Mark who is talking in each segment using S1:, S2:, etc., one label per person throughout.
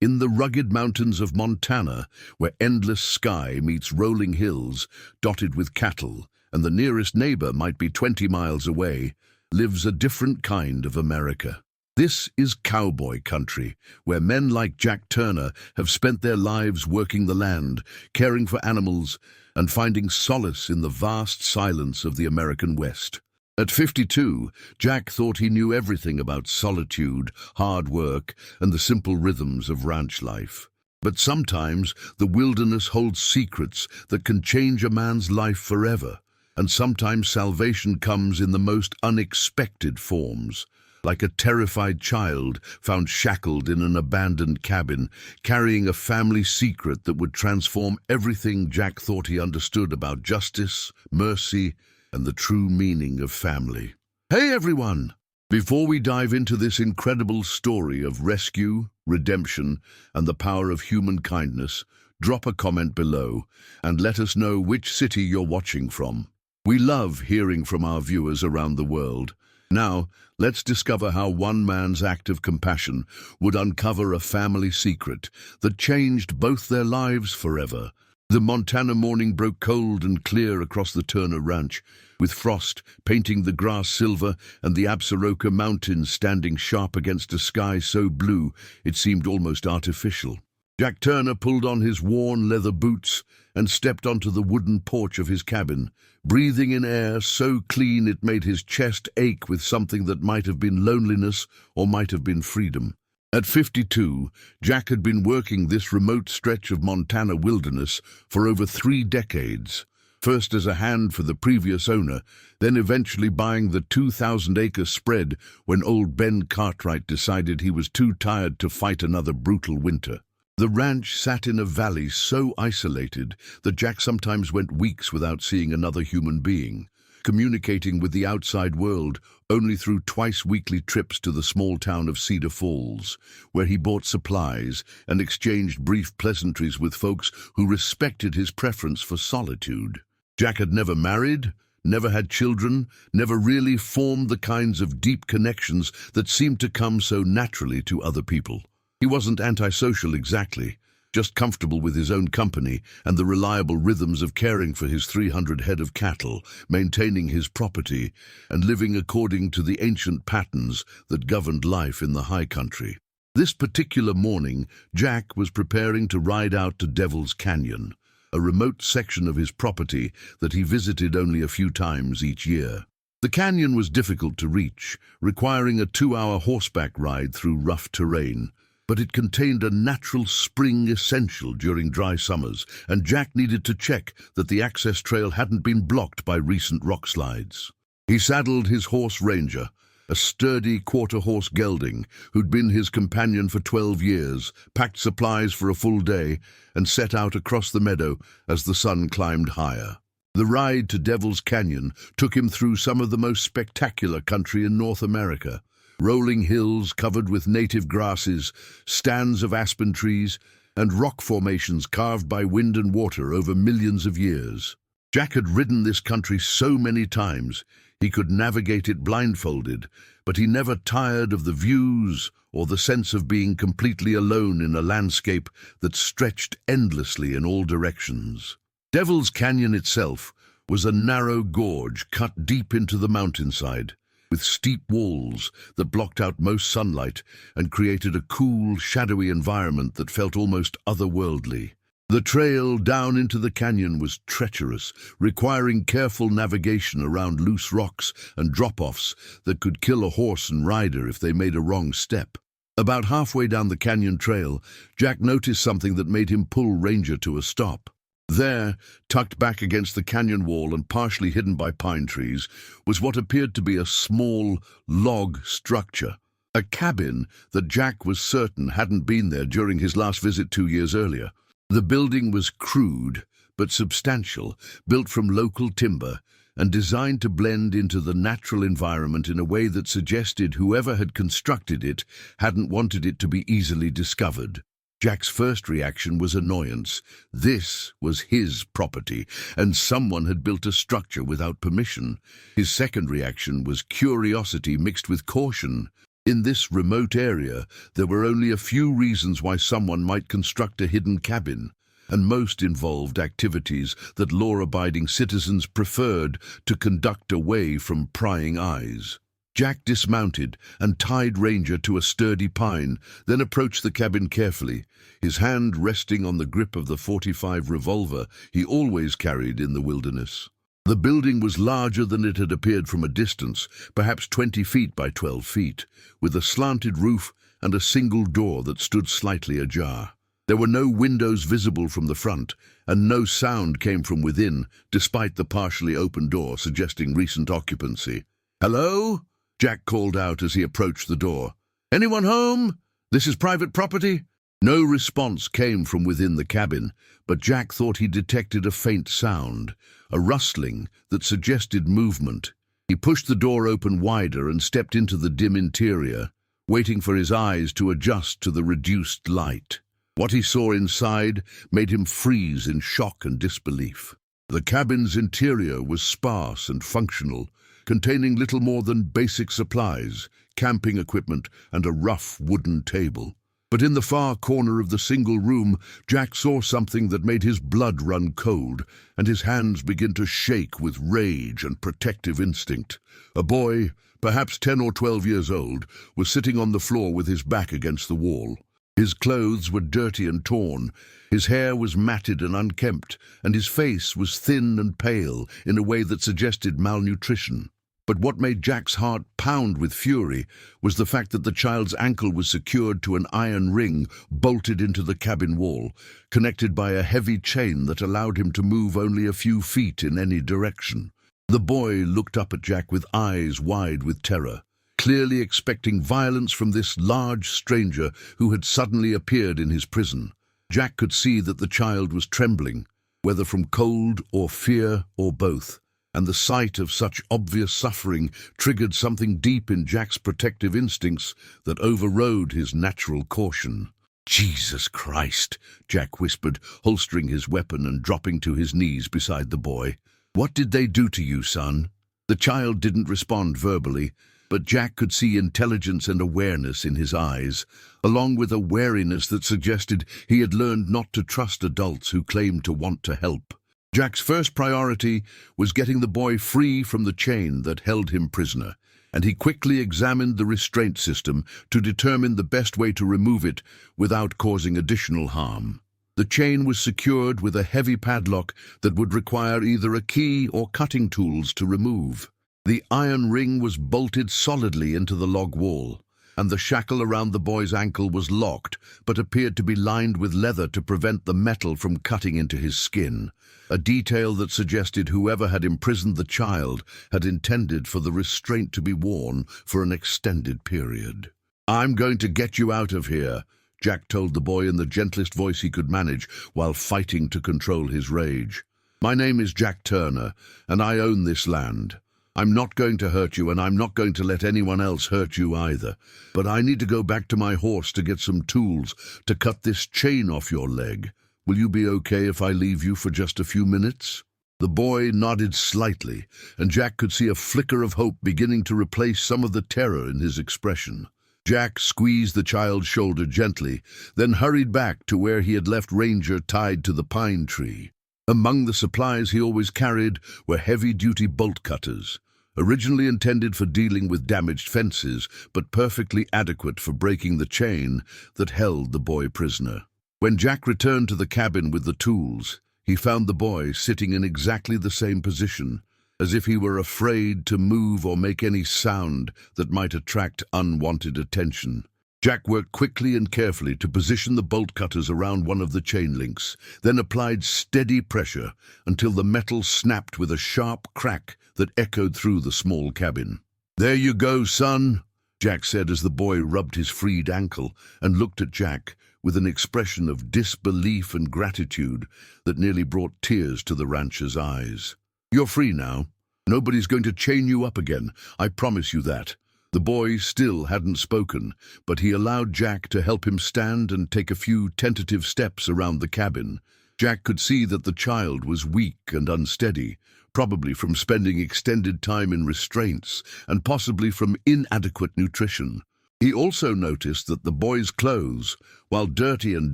S1: In the rugged mountains of Montana, where endless sky meets rolling hills dotted with cattle, and the nearest neighbor might be 20 miles away, lives a different kind of America. This is cowboy country, where men like Jack Turner have spent their lives working the land, caring for animals, and finding solace in the vast silence of the American West. At 52, Jack thought he knew everything about solitude, hard work, and the simple rhythms of ranch life. But sometimes the wilderness holds secrets that can change a man's life forever, and sometimes salvation comes in the most unexpected forms. Like a terrified child found shackled in an abandoned cabin, carrying a family secret that would transform everything Jack thought he understood about justice, mercy, and the true meaning of family. Hey everyone! Before we dive into this incredible story of rescue, redemption, and the power of human kindness, drop a comment below and let us know which city you're watching from. We love hearing from our viewers around the world. Now, let's discover how one man's act of compassion would uncover a family secret that changed both their lives forever. The Montana morning broke cold and clear across the Turner Ranch, with frost painting the grass silver and the Absaroka Mountains standing sharp against a sky so blue it seemed almost artificial. Jack Turner pulled on his worn leather boots and stepped onto the wooden porch of his cabin, breathing in air so clean it made his chest ache with something that might have been loneliness or might have been freedom. At 52, Jack had been working this remote stretch of Montana wilderness for over 3 decades, first as a hand for the previous owner, then eventually buying the 2,000-acre spread when old Ben Cartwright decided he was too tired to fight another brutal winter. The ranch sat in a valley so isolated that Jack sometimes went weeks without seeing another human being, communicating with the outside world only through twice-weekly trips to the small town of Cedar Falls, where he bought supplies and exchanged brief pleasantries with folks who respected his preference for solitude. Jack had never married, never had children, never really formed the kinds of deep connections that seemed to come so naturally to other people. He wasn't antisocial exactly, just comfortable with his own company and the reliable rhythms of caring for his 300 head of cattle, maintaining his property, and living according to the ancient patterns that governed life in the high country. This particular morning, Jack was preparing to ride out to Devil's Canyon, a remote section of his property that he visited only a few times each year. The canyon was difficult to reach, requiring a 2-hour horseback ride through rough terrain. But it contained a natural spring essential during dry summers, and Jack needed to check that the access trail hadn't been blocked by recent rock slides. He saddled his horse Ranger, a sturdy quarter-horse gelding who'd been his companion for 12 years, packed supplies for a full day, and set out across the meadow as the sun climbed higher. The ride to Devil's Canyon took him through some of the most spectacular country in North America. Rolling hills covered with native grasses, stands of aspen trees, and rock formations carved by wind and water over millions of years. Jack had ridden this country so many times he could navigate it blindfolded, but he never tired of the views or the sense of being completely alone in a landscape that stretched endlessly in all directions. Devil's Canyon itself was a narrow gorge cut deep into the mountainside, with steep walls that blocked out most sunlight and created a cool, shadowy environment that felt almost otherworldly. The trail down into the canyon was treacherous, requiring careful navigation around loose rocks and drop-offs that could kill a horse and rider if they made a wrong step. About halfway down the canyon trail, Jack noticed something that made him pull Ranger to a stop. There, tucked back against the canyon wall and partially hidden by pine trees, was what appeared to be a small log structure. A cabin that Jack was certain hadn't been there during his last visit 2 years earlier. The building was crude but substantial, built from local timber, and designed to blend into the natural environment in a way that suggested whoever had constructed it hadn't wanted it to be easily discovered. Jack's first reaction was annoyance. This was his property, and someone had built a structure without permission. His second reaction was curiosity mixed with caution. In this remote area, there were only a few reasons why someone might construct a hidden cabin, and most involved activities that law-abiding citizens preferred to conduct away from prying eyes. Jack dismounted and tied Ranger to a sturdy pine, then approached the cabin carefully, his hand resting on the grip of the .45 revolver he always carried in the wilderness. The building was larger than it had appeared from a distance, perhaps 20 feet by 12 feet, with a slanted roof and a single door that stood slightly ajar. There were no windows visible from the front, and no sound came from within, despite the partially open door suggesting recent occupancy. "Hello?" Jack called out as he approached the door. "Anyone home? This is private property?" No response came from within the cabin, but Jack thought he detected a faint sound, a rustling that suggested movement. He pushed the door open wider and stepped into the dim interior, waiting for his eyes to adjust to the reduced light. What he saw inside made him freeze in shock and disbelief. The cabin's interior was sparse and functional, containing little more than basic supplies, camping equipment, and a rough wooden table. But in the far corner of the single room, Jack saw something that made his blood run cold, and his hands begin to shake with rage and protective instinct. A boy, perhaps 10 or 12 years old, was sitting on the floor with his back against the wall. His clothes were dirty and torn, his hair was matted and unkempt, and his face was thin and pale in a way that suggested malnutrition. But what made Jack's heart pound with fury was the fact that the child's ankle was secured to an iron ring bolted into the cabin wall, connected by a heavy chain that allowed him to move only a few feet in any direction. The boy looked up at Jack with eyes wide with terror, clearly expecting violence from this large stranger who had suddenly appeared in his prison. Jack could see that the child was trembling, whether from cold or fear or both, and the sight of such obvious suffering triggered something deep in Jack's protective instincts that overrode his natural caution. "Jesus Christ," Jack whispered, holstering his weapon and dropping to his knees beside the boy. "What did they do to you, son?" The child didn't respond verbally, but Jack could see intelligence and awareness in his eyes, along with a wariness that suggested he had learned not to trust adults who claimed to want to help. Jack's first priority was getting the boy free from the chain that held him prisoner, and he quickly examined the restraint system to determine the best way to remove it without causing additional harm. The chain was secured with a heavy padlock that would require either a key or cutting tools to remove. The iron ring was bolted solidly into the log wall, and the shackle around the boy's ankle was locked, but appeared to be lined with leather to prevent the metal from cutting into his skin, a detail that suggested whoever had imprisoned the child had intended for the restraint to be worn for an extended period. "I'm going to get you out of here," Jack told the boy in the gentlest voice he could manage while fighting to control his rage. "My name is Jack Turner, and I own this land. I'm not going to hurt you, and I'm not going to let anyone else hurt you either. But I need to go back to my horse to get some tools to cut this chain off your leg. Will you be okay if I leave you for just a few minutes?" The boy nodded slightly, and Jack could see a flicker of hope beginning to replace some of the terror in his expression. Jack squeezed the child's shoulder gently, then hurried back to where he had left Ranger tied to the pine tree. Among the supplies he always carried were heavy-duty bolt cutters, originally intended for dealing with damaged fences, but perfectly adequate for breaking the chain that held the boy prisoner. When Jack returned to the cabin with the tools, he found the boy sitting in exactly the same position, as if he were afraid to move or make any sound that might attract unwanted attention. Jack worked quickly and carefully to position the bolt cutters around one of the chain links, then applied steady pressure until the metal snapped with a sharp crack that echoed through the small cabin. "There you go, son," Jack said as the boy rubbed his freed ankle and looked at Jack with an expression of disbelief and gratitude that nearly brought tears to the rancher's eyes. "You're free now. Nobody's going to chain you up again, I promise you that." The boy still hadn't spoken, but he allowed Jack to help him stand and take a few tentative steps around the cabin. Jack could see that the child was weak and unsteady, probably from spending extended time in restraints and possibly from inadequate nutrition. He also noticed that the boy's clothes, while dirty and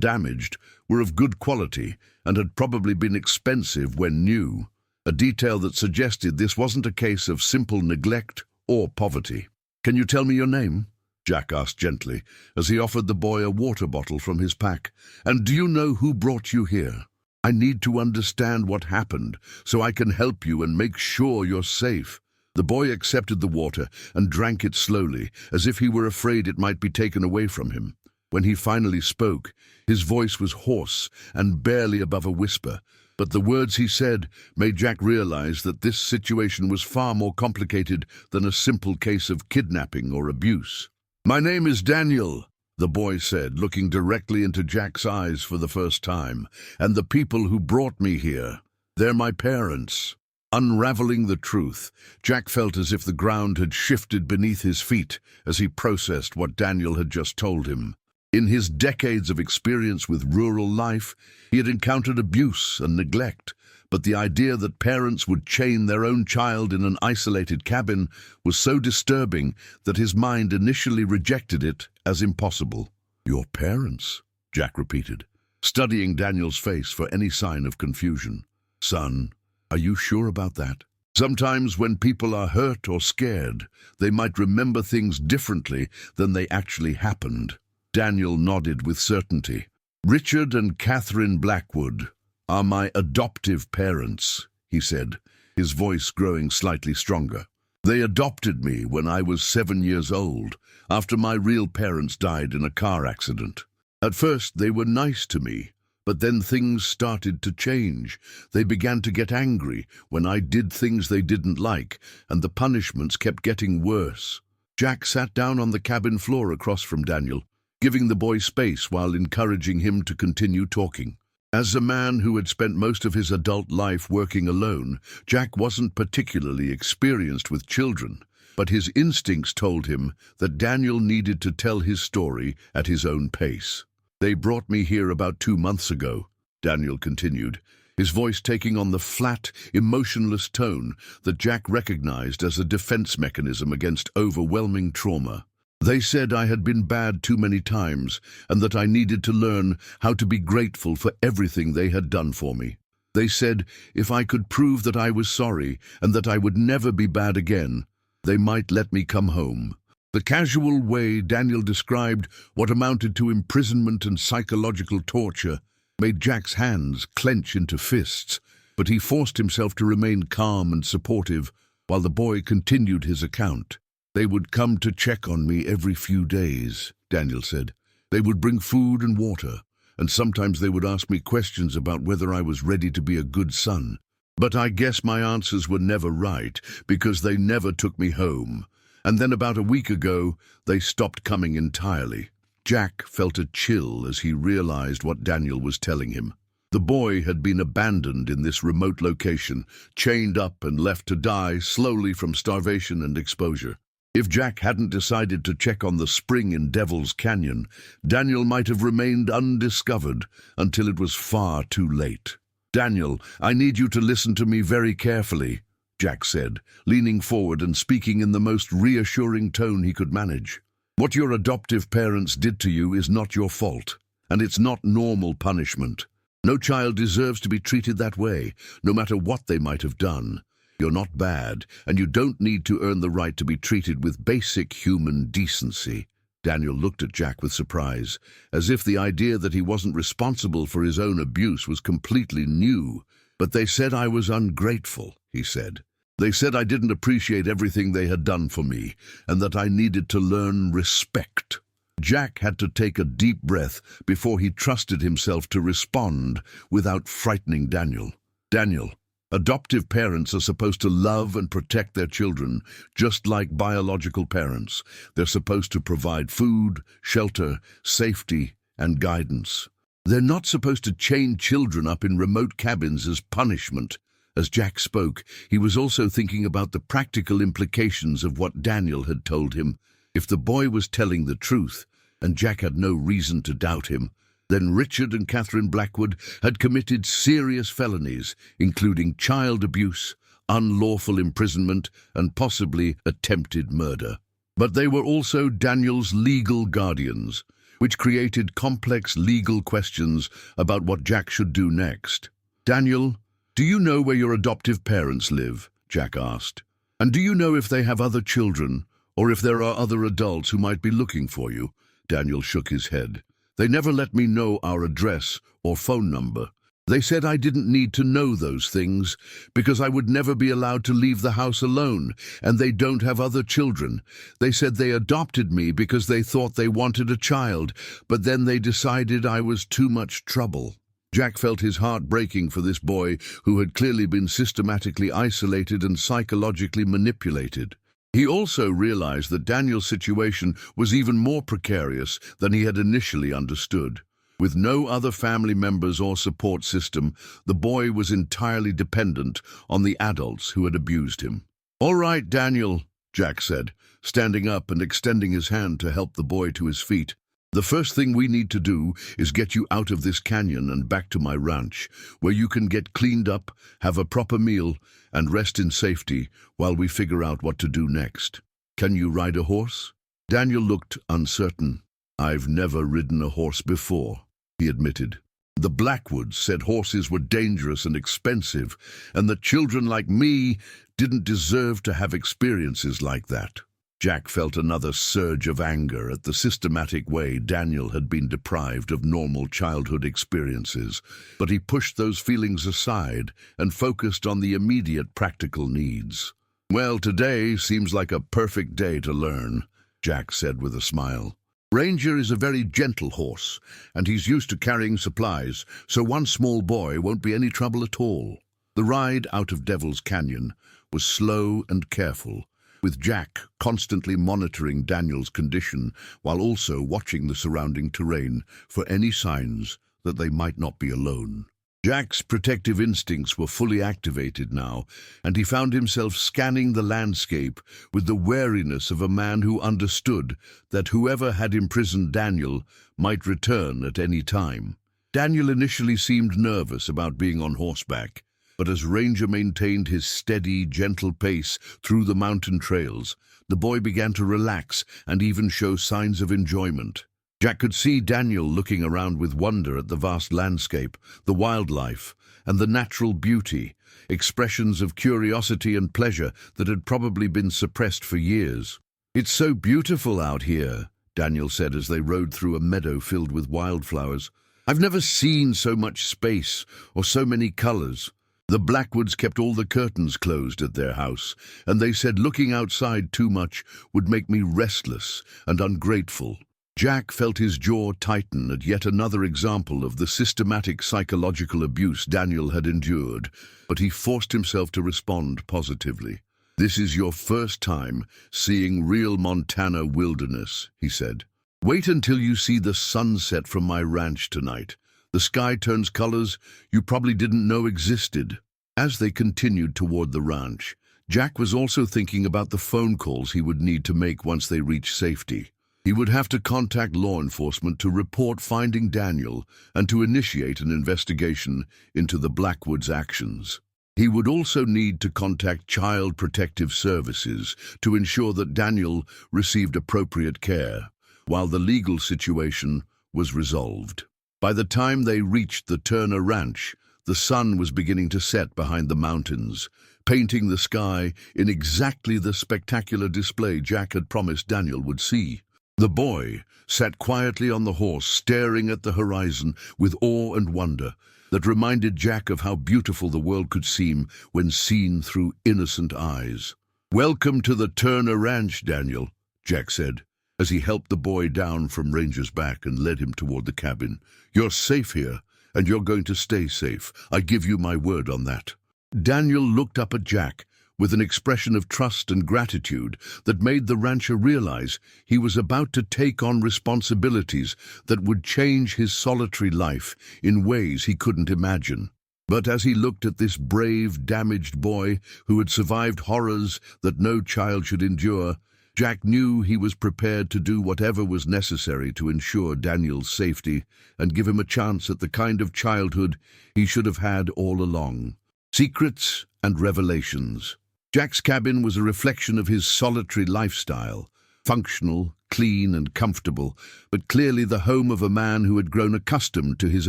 S1: damaged, were of good quality and had probably been expensive when new, a detail that suggested this wasn't a case of simple neglect or poverty. "Can you tell me your name?" Jack asked gently, as he offered the boy a water bottle from his pack. "And do you know who brought you here? I need to understand what happened so I can help you and make sure you're safe." The boy accepted the water and drank it slowly, as if he were afraid it might be taken away from him. When he finally spoke, his voice was hoarse and barely above a whisper, but the words he said made Jack realize that this situation was far more complicated than a simple case of kidnapping or abuse. "My name is Daniel," the boy said, looking directly into Jack's eyes for the first time, "and the people who brought me here, they're my parents." Unraveling the truth, Jack felt as if the ground had shifted beneath his feet as he processed what Daniel had just told him. In his decades of experience with rural life, he had encountered abuse and neglect, but the idea that parents would chain their own child in an isolated cabin was so disturbing that his mind initially rejected it as impossible. "Your parents?" Jack repeated, studying Daniel's face for any sign of confusion. "Son, are you sure about that? Sometimes when people are hurt or scared, they might remember things differently than they actually happened." Daniel nodded with certainty. "Richard and Catherine Blackwood are my adoptive parents," he said, his voice growing slightly stronger. "They adopted me when I was 7 years old, after my real parents died in a car accident. At first they were nice to me, but then things started to change. They began to get angry when I did things they didn't like, and the punishments kept getting worse." Jack sat down on the cabin floor across from Daniel, giving the boy space while encouraging him to continue talking. As a man who had spent most of his adult life working alone, Jack wasn't particularly experienced with children, but his instincts told him that Daniel needed to tell his story at his own pace. "They brought me here about 2 months ago," Daniel continued, his voice taking on the flat, emotionless tone that Jack recognized as a defense mechanism against overwhelming trauma. "They said I had been bad too many times and that I needed to learn how to be grateful for everything they had done for me. They said if I could prove that I was sorry and that I would never be bad again, they might let me come home." The casual way Daniel described what amounted to imprisonment and psychological torture made Jack's hands clench into fists, but he forced himself to remain calm and supportive while the boy continued his account. "They would come to check on me every few days," Daniel said. "They would bring food and water, and sometimes they would ask me questions about whether I was ready to be a good son. But I guess my answers were never right because they never took me home. And then about a week ago, they stopped coming entirely." Jack felt a chill as he realized what Daniel was telling him. The boy had been abandoned in this remote location, chained up and left to die slowly from starvation and exposure. If Jack hadn't decided to check on the spring in Devil's Canyon, Daniel might have remained undiscovered until it was far too late. "Daniel, I need you to listen to me very carefully," Jack said, leaning forward and speaking in the most reassuring tone he could manage. "What your adoptive parents did to you is not your fault, and it's not normal punishment. No child deserves to be treated that way, no matter what they might have done. You're not bad, and you don't need to earn the right to be treated with basic human decency." Daniel looked at Jack with surprise, as if the idea that he wasn't responsible for his own abuse was completely new. "But they said I was ungrateful," he said. "They said I didn't appreciate everything they had done for me, and that I needed to learn respect." Jack had to take a deep breath before he trusted himself to respond without frightening Daniel. "Daniel, adoptive parents are supposed to love and protect their children, just like biological parents. They're supposed to provide food, shelter, safety, and guidance. They're not supposed to chain children up in remote cabins as punishment." As Jack spoke, he was also thinking about the practical implications of what Daniel had told him. If the boy was telling the truth, and Jack had no reason to doubt him, then Richard and Catherine Blackwood had committed serious felonies, including child abuse, unlawful imprisonment, and possibly attempted murder. But they were also Daniel's legal guardians, which created complex legal questions about what Jack should do next. "Daniel, do you know where your adoptive parents live?" Jack asked. "And do you know if they have other children, or if there are other adults who might be looking for you?" Daniel shook his head. "They never let me know our address or phone number. They said I didn't need to know those things because I would never be allowed to leave the house alone, and they don't have other children. They said they adopted me because they thought they wanted a child, but then they decided I was too much trouble." Jack felt his heart breaking for this boy who had clearly been systematically isolated and psychologically manipulated. He also realized that Daniel's situation was even more precarious than he had initially understood. With no other family members or support system, the boy was entirely dependent on the adults who had abused him. "All right, Daniel," Jack said, standing up and extending his hand to help the boy to his feet. "The first thing we need to do is get you out of this canyon and back to my ranch, where you can get cleaned up, have a proper meal, and rest in safety while we figure out what to do next. Can you ride a horse?" Daniel looked uncertain. "I've never ridden a horse before," he admitted. "The Blackwoods said horses were dangerous and expensive, and that children like me didn't deserve to have experiences like that." Jack felt another surge of anger at the systematic way Daniel had been deprived of normal childhood experiences, but he pushed those feelings aside and focused on the immediate practical needs. "Well, today seems like a perfect day to learn," Jack said with a smile. "Ranger is a very gentle horse, and he's used to carrying supplies, so one small boy won't be any trouble at all." The ride out of Devil's Canyon was slow and careful, with Jack constantly monitoring Daniel's condition while also watching the surrounding terrain for any signs that they might not be alone. Jack's protective instincts were fully activated now, and he found himself scanning the landscape with the wariness of a man who understood that whoever had imprisoned Daniel might return at any time. Daniel initially seemed nervous about being on horseback, but as Ranger maintained his steady, gentle pace through the mountain trails, the boy began to relax and even show signs of enjoyment. Jack could see Daniel looking around with wonder at the vast landscape, the wildlife, and the natural beauty, expressions of curiosity and pleasure that had probably been suppressed for years. "It's so beautiful out here," Daniel said as they rode through a meadow filled with wildflowers. "I've never seen so much space or so many colors." The Blackwoods kept all the curtains closed at their house, and they said looking outside too much would make me restless and ungrateful. Jack felt his jaw tighten at yet another example of the systematic psychological abuse Daniel had endured, but he forced himself to respond positively. "This is your first time seeing real Montana wilderness," he said. "Wait until you see the sunset from my ranch tonight. The sky turns colors you probably didn't know existed." As they continued toward the ranch, Jack was also thinking about the phone calls he would need to make once they reached safety. He would have to contact law enforcement to report finding Daniel and to initiate an investigation into the Blackwoods' actions. He would also need to contact Child Protective Services to ensure that Daniel received appropriate care, while the legal situation was resolved. By the time they reached the Turner Ranch, the sun was beginning to set behind the mountains, painting the sky in exactly the spectacular display Jack had promised Daniel would see. The boy sat quietly on the horse, staring at the horizon with awe and wonder that reminded Jack of how beautiful the world could seem when seen through innocent eyes. "Welcome to the Turner Ranch, Daniel," Jack said, as he helped the boy down from Ranger's back and led him toward the cabin. "You're safe here, and you're going to stay safe. I give you my word on that." Daniel looked up at Jack with an expression of trust and gratitude that made the rancher realize he was about to take on responsibilities that would change his solitary life in ways he couldn't imagine. But as he looked at this brave, damaged boy who had survived horrors that no child should endure, Jack knew he was prepared to do whatever was necessary to ensure Daniel's safety and give him a chance at the kind of childhood he should have had all along. Secrets and revelations. Jack's cabin was a reflection of his solitary lifestyle, functional, clean and comfortable, but clearly the home of a man who had grown accustomed to his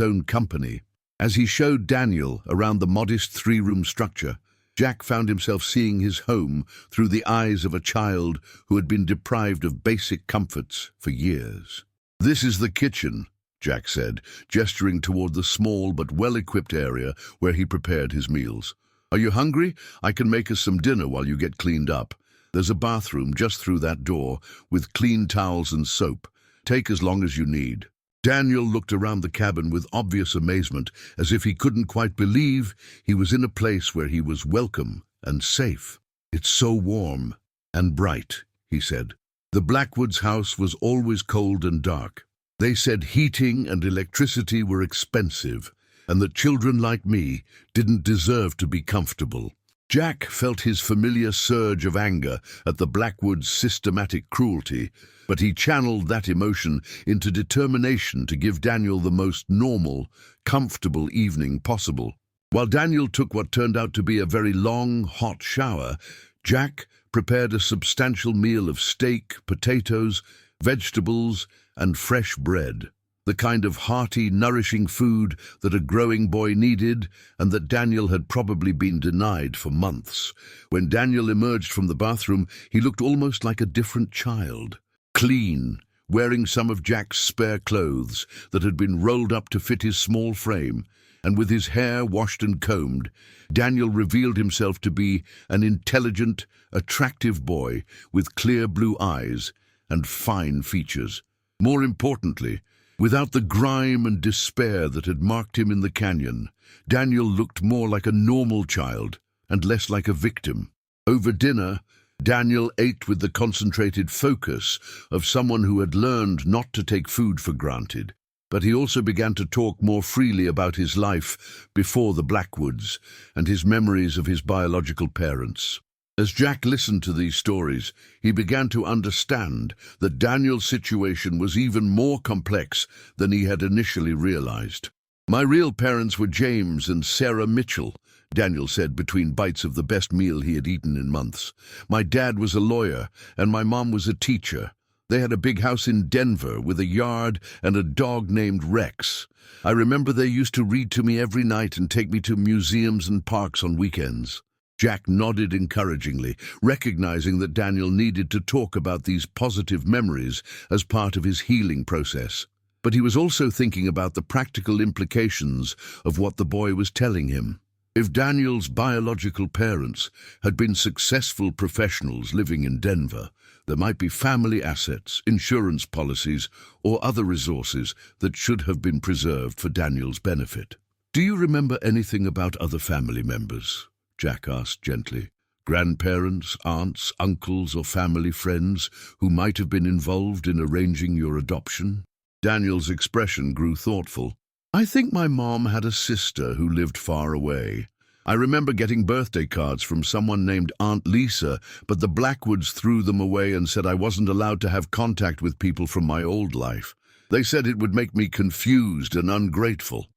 S1: own company. As he showed Daniel around the modest three-room structure, Jack found himself seeing his home through the eyes of a child who had been deprived of basic comforts for years. "This is the kitchen," Jack said, gesturing toward the small but well-equipped area where he prepared his meals. "Are you hungry? I can make us some dinner while you get cleaned up. There's a bathroom just through that door, with clean towels and soap. Take as long as you need." Daniel looked around the cabin with obvious amazement, as if he couldn't quite believe he was in a place where he was welcome and safe. "It's so warm and bright," he said. The Blackwoods' house was always cold and dark. They said heating and electricity were expensive, and that children like me didn't deserve to be comfortable. Jack felt his familiar surge of anger at the Blackwoods' systematic cruelty, but he channeled that emotion into determination to give Daniel the most normal, comfortable evening possible. While Daniel took what turned out to be a very long, hot shower, Jack prepared a substantial meal of steak, potatoes, vegetables, and fresh bread. The kind of hearty, nourishing food that a growing boy needed and that Daniel had probably been denied for months. When Daniel emerged from the bathroom, he looked almost like a different child. Clean, wearing some of Jack's spare clothes that had been rolled up to fit his small frame, and with his hair washed and combed, Daniel revealed himself to be an intelligent, attractive boy with clear blue eyes and fine features. More importantly, without the grime and despair that had marked him in the canyon, Daniel looked more like a normal child and less like a victim. Over dinner, Daniel ate with the concentrated focus of someone who had learned not to take food for granted. But he also began to talk more freely about his life before the Blackwoods and his memories of his biological parents. As Jack listened to these stories, he began to understand that Daniel's situation was even more complex than he had initially realized. "My real parents were James and Sarah Mitchell," Daniel said between bites of the best meal he had eaten in months. "My dad was a lawyer, and my mom was a teacher. They had a big house in Denver with a yard and a dog named Rex. I remember they used to read to me every night and take me to museums and parks on weekends." Jack nodded encouragingly, recognizing that Daniel needed to talk about these positive memories as part of his healing process. But he was also thinking about the practical implications of what the boy was telling him. If Daniel's biological parents had been successful professionals living in Denver, there might be family assets, insurance policies, or other resources that should have been preserved for Daniel's benefit. "Do you remember anything about other family members?" Jack asked gently. "Grandparents, aunts, uncles, or family friends who might have been involved in arranging your adoption?" Daniel's expression grew thoughtful. "I think my mom had a sister who lived far away. I remember getting birthday cards from someone named Aunt Lisa, but the Blackwoods threw them away and said I wasn't allowed to have contact with people from my old life. They said it would make me confused and ungrateful."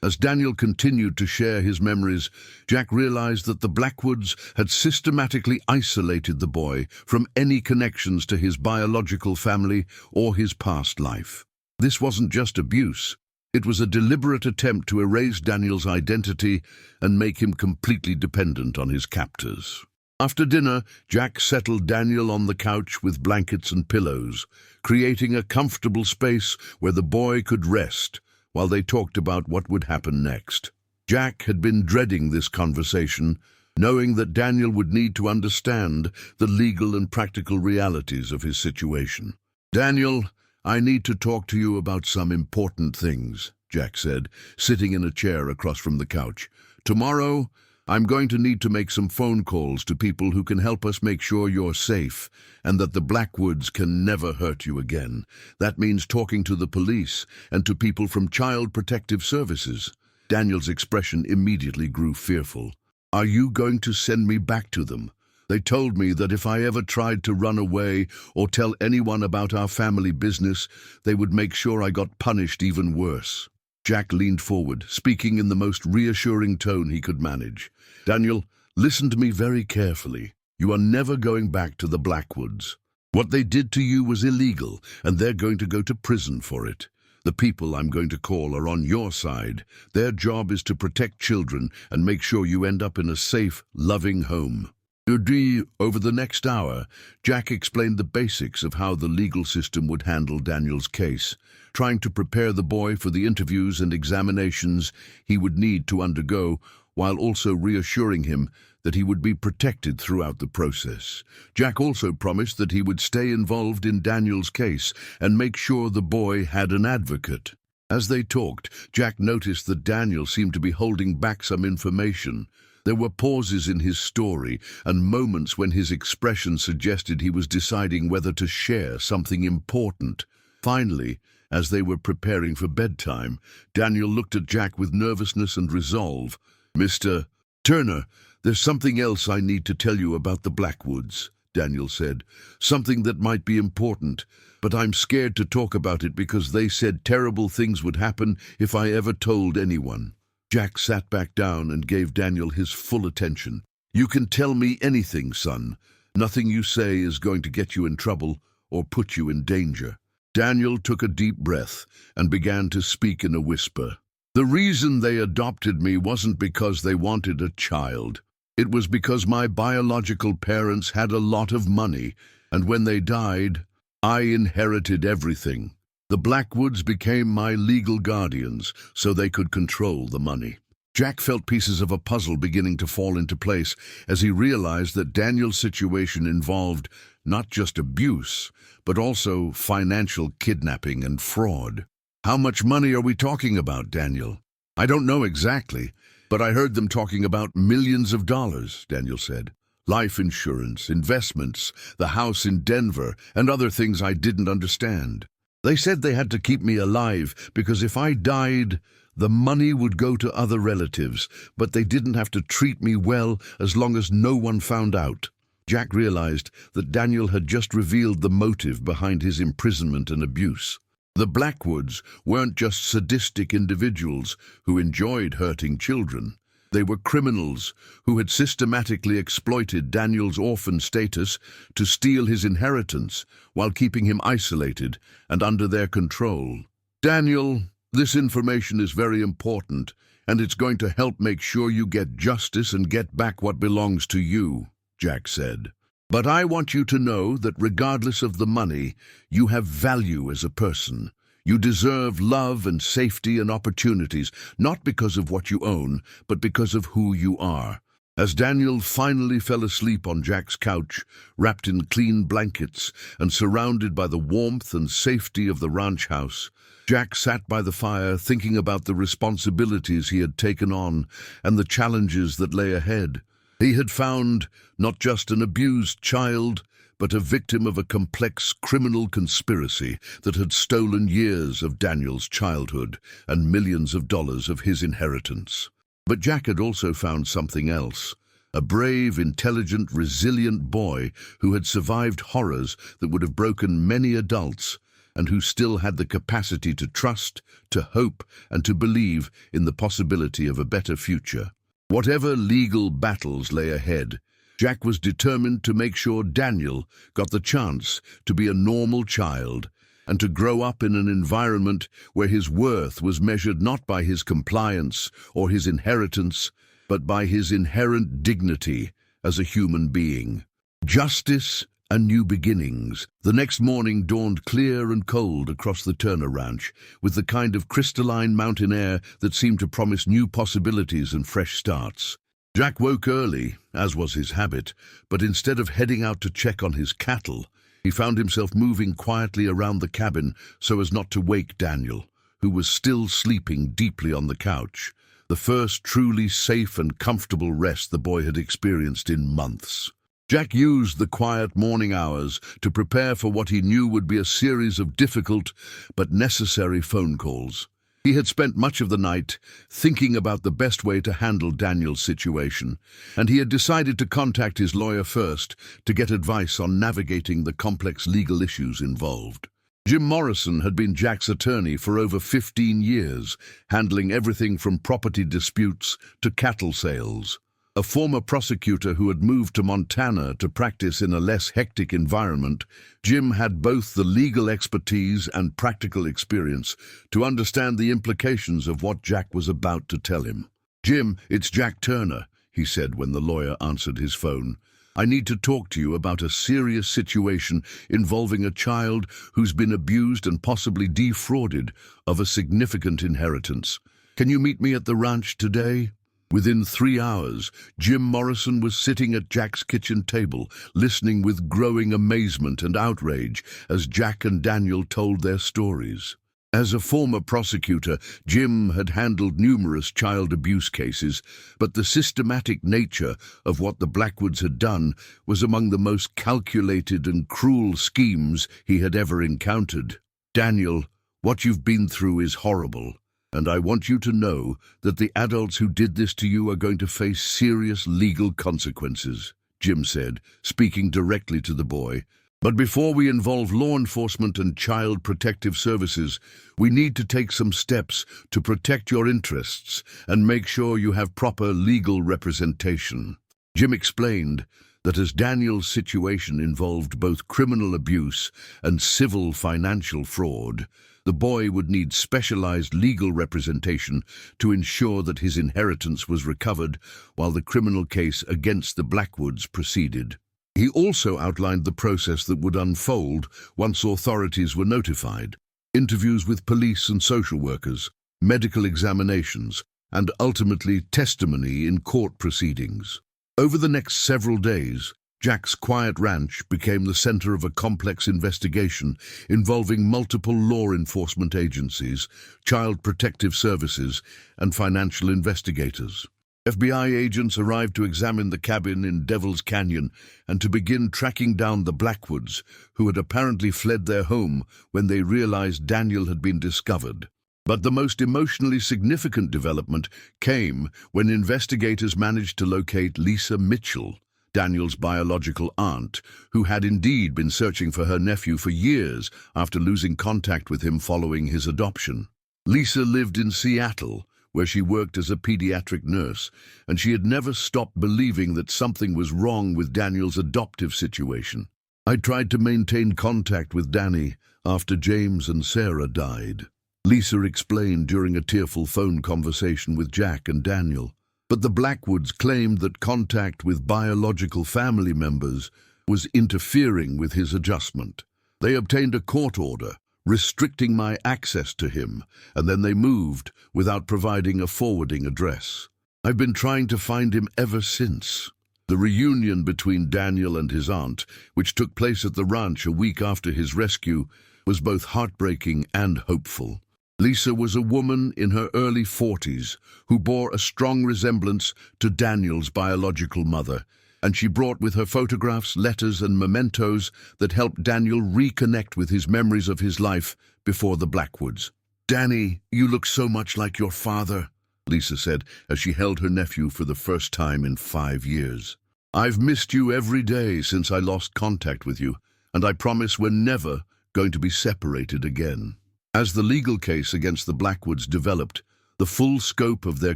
S1: As Daniel continued to share his memories, Jack realized that the Blackwoods had systematically isolated the boy from any connections to his biological family or his past life. This wasn't just abuse. It was a deliberate attempt to erase Daniel's identity and make him completely dependent on his captors. After dinner, Jack settled Daniel on the couch with blankets and pillows, creating a comfortable space where the boy could rest while they talked about what would happen next. Jack had been dreading this conversation, knowing that Daniel would need to understand the legal and practical realities of his situation. "Daniel, I need to talk to you about some important things," Jack said, sitting in a chair across from the couch. "Tomorrow, I'm going to need to make some phone calls to people who can help us make sure you're safe and that the Blackwoods can never hurt you again. That means talking to the police and to people from Child Protective Services." Daniel's expression immediately grew fearful. "Are you going to send me back to them? They told me that if I ever tried to run away or tell anyone about our family business, they would make sure I got punished even worse." Jack leaned forward, speaking in the most reassuring tone he could manage. "Daniel, listen to me very carefully. You are never going back to the Blackwoods. What they did to you was illegal, and they're going to go to prison for it. The people I'm going to call are on your side. Their job is to protect children and make sure you end up in a safe, loving home. Over the next hour, Jack explained the basics of how the legal system would handle Daniel's case, trying to prepare the boy for the interviews and examinations he would need to undergo, while also reassuring him that he would be protected throughout the process. Jack also promised that he would stay involved in Daniel's case and make sure the boy had an advocate. As they talked, Jack noticed that Daniel seemed to be holding back some information. There were pauses in his story and moments when his expression suggested he was deciding whether to share something important. Finally, as they were preparing for bedtime, Daniel looked at Jack with nervousness and resolve. "Mr. Turner, there's something else I need to tell you about the Blackwoods," Daniel said. "Something that might be important, but I'm scared to talk about it because they said terrible things would happen if I ever told anyone." Jack sat back down and gave Daniel his full attention. "You can tell me anything, son. Nothing you say is going to get you in trouble or put you in danger." Daniel took a deep breath and began to speak in a whisper. "The reason they adopted me wasn't because they wanted a child. It was because my biological parents had a lot of money, and when they died, I inherited everything. The Blackwoods became my legal guardians so they could control the money." Jack felt pieces of a puzzle beginning to fall into place as he realized that Daniel's situation involved not just abuse, but also financial kidnapping and fraud. "How much money are we talking about, Daniel?" "I don't know exactly, but I heard them talking about millions of dollars," Daniel said. "Life insurance, investments, the house in Denver, and other things I didn't understand. They said they had to keep me alive because if I died, the money would go to other relatives, but they didn't have to treat me well as long as no one found out." Jack realized that Daniel had just revealed the motive behind his imprisonment and abuse. The Blackwoods weren't just sadistic individuals who enjoyed hurting children. They were criminals who had systematically exploited Daniel's orphan status to steal his inheritance while keeping him isolated and under their control. "Daniel, this information is very important, and it's going to help make sure you get justice and get back what belongs to you," Jack said. "But I want you to know that regardless of the money, you have value as a person. You deserve love and safety and opportunities, not because of what you own, but because of who you are." As Daniel finally fell asleep on Jack's couch, wrapped in clean blankets and surrounded by the warmth and safety of the ranch house, Jack sat by the fire thinking about the responsibilities he had taken on and the challenges that lay ahead. He had found not just an abused child, but a victim of a complex criminal conspiracy that had stolen years of Daniel's childhood and millions of dollars of his inheritance. But Jack had also found something else, a brave, intelligent, resilient boy who had survived horrors that would have broken many adults and who still had the capacity to trust, to hope, and to believe in the possibility of a better future. Whatever legal battles lay ahead, Jack was determined to make sure Daniel got the chance to be a normal child and to grow up in an environment where his worth was measured not by his compliance or his inheritance, but by his inherent dignity as a human being. Justice and new beginnings. The next morning dawned clear and cold across the Turner Ranch, with the kind of crystalline mountain air that seemed to promise new possibilities and fresh starts. Jack woke early, as was his habit, but instead of heading out to check on his cattle, he found himself moving quietly around the cabin so as not to wake Daniel, who was still sleeping deeply on the couch, the first truly safe and comfortable rest the boy had experienced in months. Jack used the quiet morning hours to prepare for what he knew would be a series of difficult but necessary phone calls. He had spent much of the night thinking about the best way to handle Daniel's situation, and he had decided to contact his lawyer first to get advice on navigating the complex legal issues involved. Jim Morrison had been Jack's attorney for over 15 years, handling everything from property disputes to cattle sales. A former prosecutor who had moved to Montana to practice in a less hectic environment, Jim had both the legal expertise and practical experience to understand the implications of what Jack was about to tell him. "Jim, it's Jack Turner," he said when the lawyer answered his phone. "I need to talk to you about a serious situation involving a child who's been abused and possibly defrauded of a significant inheritance. Can you meet me at the ranch today?" Within 3 hours, Jim Morrison was sitting at Jack's kitchen table, listening with growing amazement and outrage as Jack and Daniel told their stories. As a former prosecutor, Jim had handled numerous child abuse cases, but the systematic nature of what the Blackwoods had done was among the most calculated and cruel schemes he had ever encountered. "Daniel, what you've been through is horrible. And I want you to know that the adults who did this to you are going to face serious legal consequences," Jim said, speaking directly to the boy. "But before we involve law enforcement and child protective services, we need to take some steps to protect your interests and make sure you have proper legal representation." Jim explained that as Daniel's situation involved both criminal abuse and civil financial fraud, the boy would need specialized legal representation to ensure that his inheritance was recovered while the criminal case against the Blackwoods proceeded. He also outlined the process that would unfold once authorities were notified: interviews with police and social workers, medical examinations, and ultimately testimony in court proceedings. Over the next several days, Jack's quiet ranch became the center of a complex investigation involving multiple law enforcement agencies, child protective services, and financial investigators. FBI agents arrived to examine the cabin in Devil's Canyon and to begin tracking down the Blackwoods, who had apparently fled their home when they realized Daniel had been discovered. But the most emotionally significant development came when investigators managed to locate Lisa Mitchell, Daniel's biological aunt, who had indeed been searching for her nephew for years after losing contact with him following his adoption. Lisa lived in Seattle, where she worked as a pediatric nurse, and she had never stopped believing that something was wrong with Daniel's adoptive situation. "I tried to maintain contact with Danny after James and Sarah died," Lisa explained during a tearful phone conversation with Jack and Daniel. But the Blackwoods claimed that contact with biological family members was interfering with his adjustment. "They obtained a court order restricting my access to him, and then they moved without providing a forwarding address. I've been trying to find him ever since." The reunion between Daniel and his aunt, which took place at the ranch a week after his rescue, was both heartbreaking and hopeful. Lisa was a woman in her early 40s who bore a strong resemblance to Daniel's biological mother, and she brought with her photographs, letters, and mementos that helped Daniel reconnect with his memories of his life before the Blackwoods. "Danny, you look so much like your father," Lisa said as she held her nephew for the first time in 5 years. "I've missed you every day since I lost contact with you, and I promise we're never going to be separated again." As the legal case against the Blackwoods developed, the full scope of their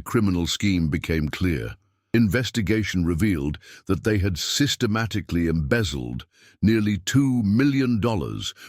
S1: criminal scheme became clear. Investigation revealed that they had systematically embezzled nearly $2 million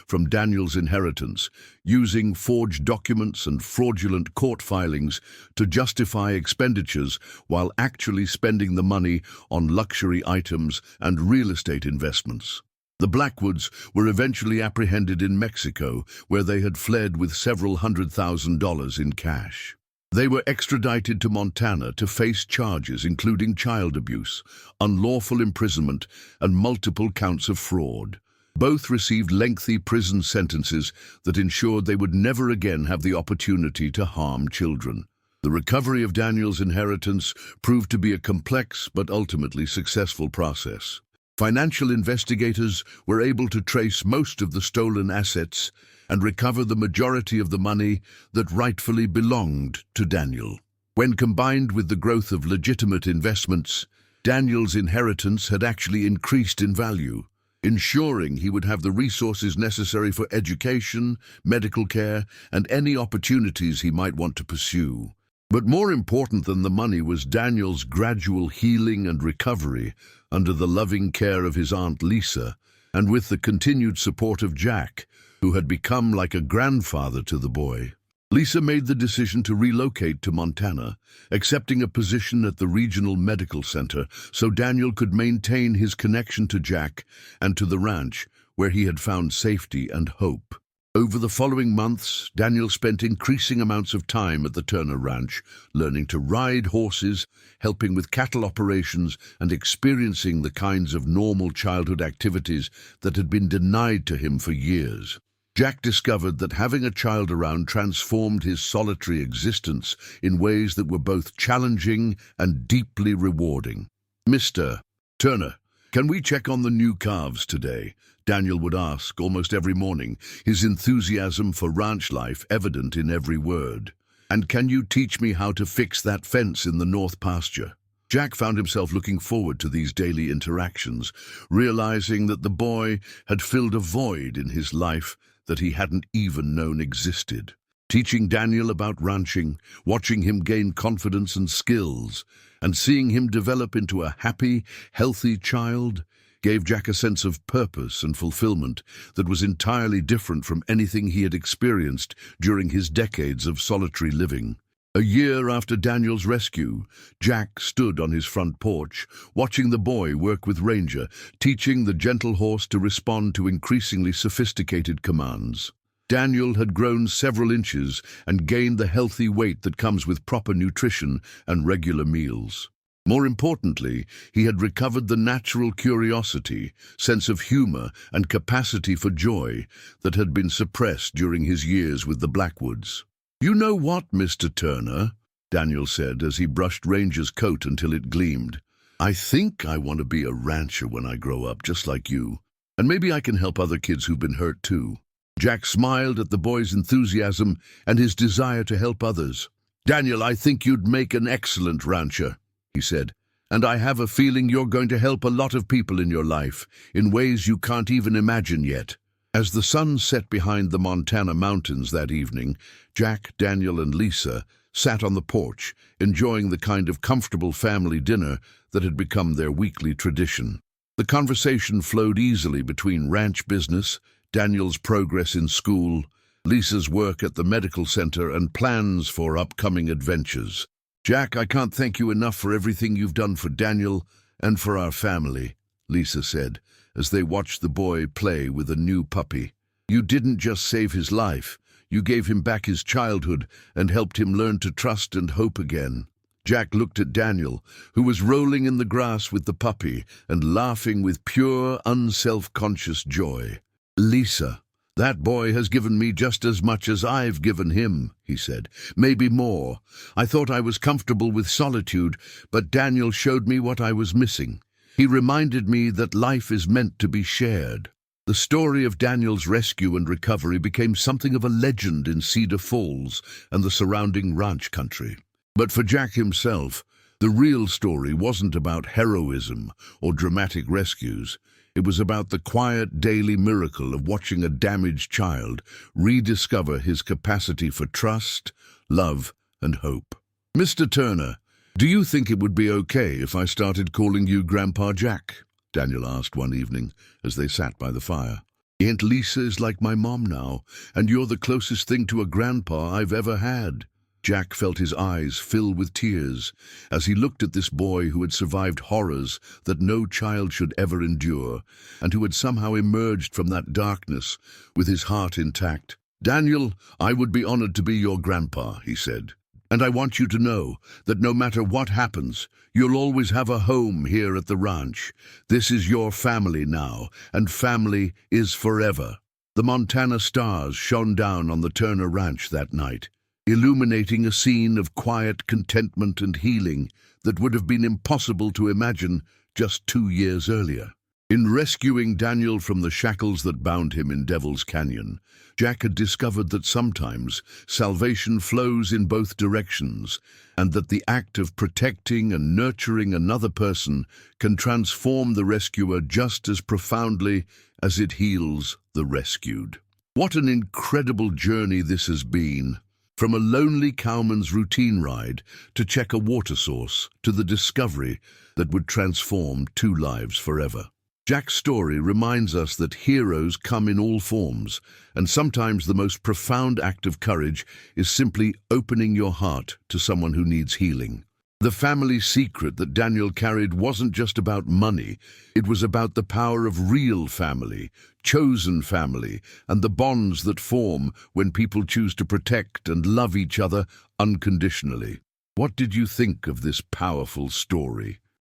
S1: from Daniel's inheritance, using forged documents and fraudulent court filings to justify expenditures while actually spending the money on luxury items and real estate investments. The Blackwoods were eventually apprehended in Mexico, where they had fled with several $100,000 in cash. They were extradited to Montana to face charges including child abuse, unlawful imprisonment, and multiple counts of fraud. Both received lengthy prison sentences that ensured they would never again have the opportunity to harm children. The recovery of Daniel's inheritance proved to be a complex but ultimately successful process. Financial investigators were able to trace most of the stolen assets and recover the majority of the money that rightfully belonged to Daniel. When combined with the growth of legitimate investments, Daniel's inheritance had actually increased in value, ensuring he would have the resources necessary for education, medical care, and any opportunities he might want to pursue. But more important than the money was Daniel's gradual healing and recovery under the loving care of his Aunt Lisa, and with the continued support of Jack, who had become like a grandfather to the boy. Lisa made the decision to relocate to Montana, accepting a position at the regional medical center so Daniel could maintain his connection to Jack and to the ranch, where he had found safety and hope. Over the following months, Daniel spent increasing amounts of time at the Turner Ranch, learning to ride horses, helping with cattle operations, and experiencing the kinds of normal childhood activities that had been denied to him for years. Jack discovered that having a child around transformed his solitary existence in ways that were both challenging and deeply rewarding. "Mr. Turner, can we check on the new calves today?" Daniel would ask almost every morning, his enthusiasm for ranch life evident in every word. "And can you teach me how to fix that fence in the north pasture?" Jack found himself looking forward to these daily interactions, realizing that the boy had filled a void in his life that he hadn't even known existed. Teaching Daniel about ranching, watching him gain confidence and skills, and seeing him develop into a happy, healthy child gave Jack a sense of purpose and fulfillment that was entirely different from anything he had experienced during his decades of solitary living. A year after Daniel's rescue, Jack stood on his front porch, watching the boy work with Ranger, teaching the gentle horse to respond to increasingly sophisticated commands. Daniel had grown several inches and gained the healthy weight that comes with proper nutrition and regular meals. More importantly, he had recovered the natural curiosity, sense of humor, and capacity for joy that had been suppressed during his years with the Blackwoods. "You know what, Mr. Turner?" Daniel said as he brushed Ranger's coat until it gleamed. "I think I want to be a rancher when I grow up, just like you. And maybe I can help other kids who've been hurt too." Jack smiled at the boy's enthusiasm and his desire to help others. "Daniel, I think you'd make an excellent rancher," he said. "And I have a feeling you're going to help a lot of people in your life, in ways you can't even imagine yet." As the sun set behind the Montana mountains that evening, Jack, Daniel, and Lisa sat on the porch, enjoying the kind of comfortable family dinner that had become their weekly tradition. The conversation flowed easily between ranch business, Daniel's progress in school, Lisa's work at the medical center, and plans for upcoming adventures. "Jack, I can't thank you enough for everything you've done for Daniel and for our family," Lisa said, as they watched the boy play with a new puppy. "You didn't just save his life, you gave him back his childhood and helped him learn to trust and hope again." Jack looked at Daniel, who was rolling in the grass with the puppy and laughing with pure, unself-conscious joy. "Lisa, that boy has given me just as much as I've given him," he said. "Maybe more. I thought I was comfortable with solitude, but Daniel showed me what I was missing. He reminded me that life is meant to be shared." The story of Daniel's rescue and recovery became something of a legend in Cedar Falls and the surrounding ranch country. But for Jack himself, the real story wasn't about heroism or dramatic rescues. It was about the quiet daily miracle of watching a damaged child rediscover his capacity for trust, love, and hope. "Mr. Turner, do you think it would be okay if I started calling you Grandpa Jack?" Daniel asked one evening as they sat by the fire. "Aunt Lisa is like my mom now, and you're the closest thing to a grandpa I've ever had." Jack felt his eyes fill with tears as he looked at this boy who had survived horrors that no child should ever endure, and who had somehow emerged from that darkness with his heart intact. "Daniel, I would be honored to be your grandpa," he said. "And I want you to know that no matter what happens, you'll always have a home here at the ranch. This is your family now, and family is forever." The Montana stars shone down on the Turner Ranch that night, illuminating a scene of quiet contentment and healing that would have been impossible to imagine just 2 years earlier. In rescuing Daniel from the shackles that bound him in Devil's Canyon, Jack had discovered that sometimes salvation flows in both directions, and that the act of protecting and nurturing another person can transform the rescuer just as profoundly as it heals the rescued. What an incredible journey this has been. From a lonely cowman's routine ride to check a water source to the discovery that would transform two lives forever. Jack's story reminds us that heroes come in all forms, and sometimes the most profound act of courage is simply opening your heart to someone who needs healing. The family secret that Daniel carried wasn't just about money, it was about the power of real family, chosen family, and the bonds that form when people choose to protect and love each other unconditionally. What did you think of this powerful story?